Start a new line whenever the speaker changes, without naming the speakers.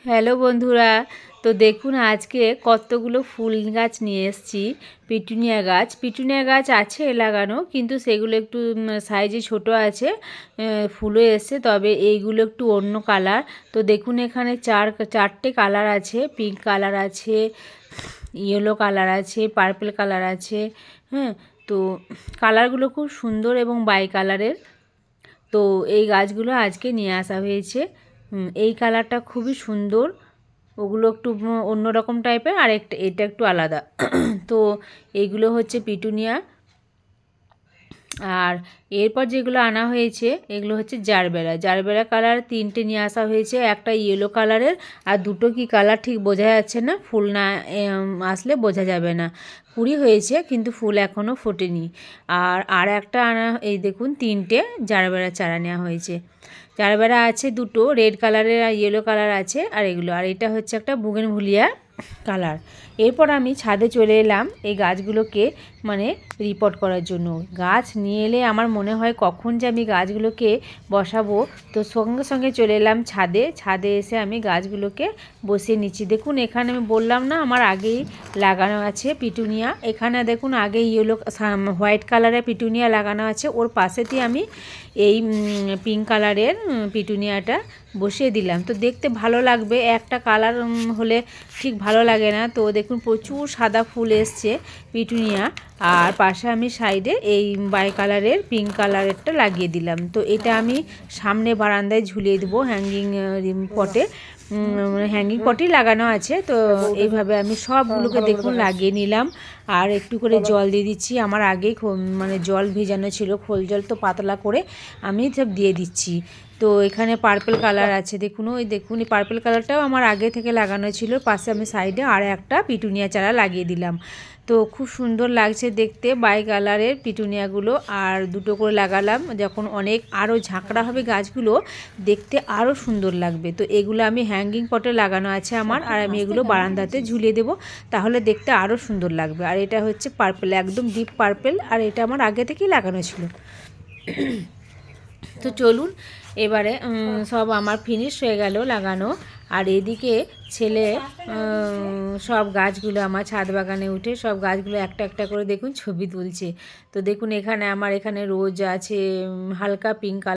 Hello বন্ধুরা, তো দেখুন আজকে কতগুলো ফুল গাছ নিয়ে এসেছি। পিটুনিয়া গাছ আছে লাগানো, কিন্তু সেগুলো একটু সাইজে ছোট আছে, ফুলও এসছে, তবে এইগুলো একটু অন্য কালার। তো দেখুন এখানে চারটে কালার আছে, পিঙ্ক কালার আছে, ইয়েলো কালার আছে, পার্পল কালার আছে। হ্যাঁ, তো কালারগুলো খুব সুন্দর এবং বাই কালারের। তো এই গাছগুলো আজকে নিয়ে আসা হয়েছে। এই কালারটা খুবই সুন্দর, ওগুলো একটু অন্যরকম টাইপের, আর এটা একটু আলাদা। তো এইগুলো হচ্ছে পিটুনিয়া। আর এরপর যেগুলো আনা হয়েছে এগুলো হচ্ছে জারবেরা কালার তিনটে নিয়ে আসা হয়েছে, একটা ইয়েলো কালারের আর দুটো কি কালার ঠিক বোঝা যাচ্ছে না, ফুল না আসলে বোঝা যাবে না। কুড়ি হয়েছে কিন্তু ফুল এখনও ফোটেনি। আর একটা আনা, এই দেখুন তিনটে জারবেরা চারা নেওয়া হয়েছে। জারবেরা আছে দুটো, রেড কালারের আর ইয়েলো কালার আছে, আর এগুলো, আর এটা হচ্ছে একটা বুগেনভেলিয়া কালার। এরপর আমি ছাদে চলে এলাম এই গাছগুলোকে রিপোর্ট করার জন্য। গাছ নিয়ে এলে আমার মনে হয় কখন যে আমি গাছগুলোকে বসাবো, তো সঙ্গে সঙ্গে চলে এলাম ছাদে এসে আমি গাছগুলোকে বসিয়ে নিচ্ছি। দেখুন এখানে আমি বললাম না আমার আগেই লাগানো আছে পিটুনিয়া, এখানে দেখুন আগে হোয়াইট কালারের পিটুনিয়া লাগানো আছে, ওর পাশেতেই আমি এই পিঙ্ক কালারের পিটুনিয়াটা বসিয়ে দিলাম। তো দেখতে ভালো লাগবে, একটা কালার হলে ঠিক ভালো লাগে না। তো দেখুন প্রচুর সাদা ফুল এসছে পিটুনিয়া, আর পাশে আমি সাইডে এই বাই কালারের পিঙ্ক কালারেরটা লাগিয়ে দিলাম। তো এটা আমি সামনে বারান্দায় ঝুলিয়ে দেবো হ্যাঙ্গিং পটেই লাগানো আছে। তো এইভাবে আমি সবগুলোকে দেখুন লাগিয়ে নিলাম, আর একটু করে জল দিয়ে দিচ্ছি। আমার আগেই জল ভেজানো ছিল, খোল জল, তো পাতলা করে আমি সব দিয়ে দিচ্ছি। তো এখানে পার্পল কালার আছে, দেখুন এই পার্পল কালারটাও আমার আগে থেকে লাগানো ছিল। পাশে আমি সাইডে আর একটা পিটুনিয়া চারা লাগিয়ে দিলাম। তো খুব সুন্দর লাগছে দেখতে বাই কালারের পিটুনিয়াগুলো, আর দুটো করে লাগালাম। যখন আরও ঝাঁকড়া হবে গাছগুলো, দেখতে আরও সুন্দর লাগবে। তো এগুলো আমি হ্যাঙ্গিং পটে লাগানো আছে আমার, আর আমি এগুলো বারান্দাতে ঝুলিয়ে দেবো, তাহলে দেখতে আরও সুন্দর লাগবে। আর এটা হচ্ছে পার্পল, একদম ডিপ পার্পল, আর এটা আমার আগে থেকেই লাগানো ছিল। তো চলুন এবারে সব আমার ফিনিশ হয়ে গেল লাগানো। আর এদিকে ছেলে সব গাছগুলো আমার ছাদ বাগানে উঠে সব গাছগুলো একটা একটা করে দেখুন ছবি তুলছে। তো দেখুন এখানে আমার এখানে রোজ আছে হালকা পিঙ্ক কালার।